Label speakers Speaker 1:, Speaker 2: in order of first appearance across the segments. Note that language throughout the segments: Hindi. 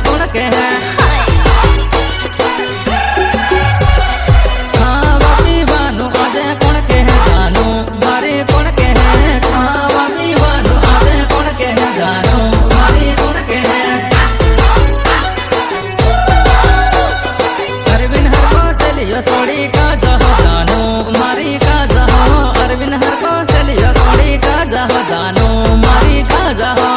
Speaker 1: कौन के है सोड़ी का जहो जानो मारी का जहो अरविंद हर को सलियो सोड़ी का जहो जानो मारी का जहो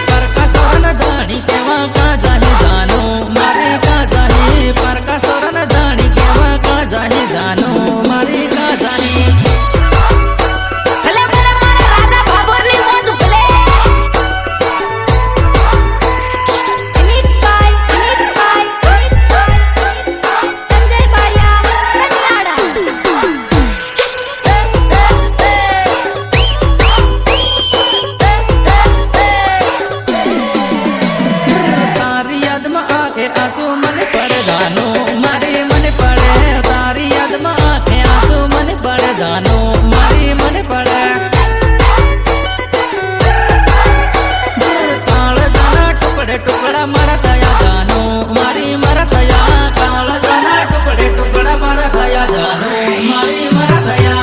Speaker 1: पर का सोरन दानी केवा का जाही जानो मारी का जाही पर का सोरन दानी केवा का जाही जानो मारी का जाही आंसू मन पड़े जानो मारी मन पड़े तारी याद में आंखें आंसू मन पड़े जानो मारी मन पड़े काल जाना टुकड़े टुकड़ा मारा थया जानो मारी मरा थया काल जाना टुकड़े टुकड़ा मारा थया जानो मारी मरा थया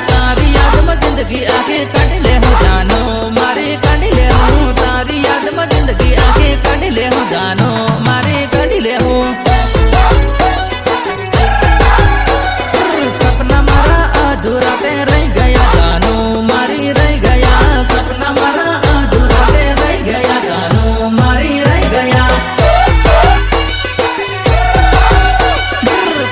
Speaker 1: तारी याद में जिंदगी आके कट ले हो जानो मारी कट ले हूँ तारी याद में जिंदगी आके कट ले हूँ जानो मारी कट ले हूँ सपना मारा अधूरा पे रह गया जानो मारी रह गया सपना मारा अधूरा पे रह गया जानो मारी रह गया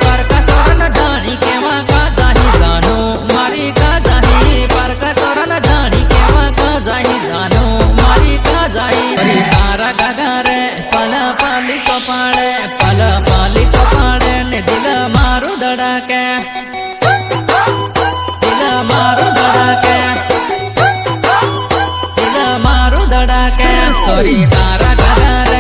Speaker 1: पर का सोरन जानी केवा का जाही जानो मारी का जाही पर का सोरन जानी केवा का जाही जानो मारी का जाही तारा गगारे पल पाली को पाड़े ने दिल मारो धड़के दिल मारो धड़के सॉरी तारा गगारे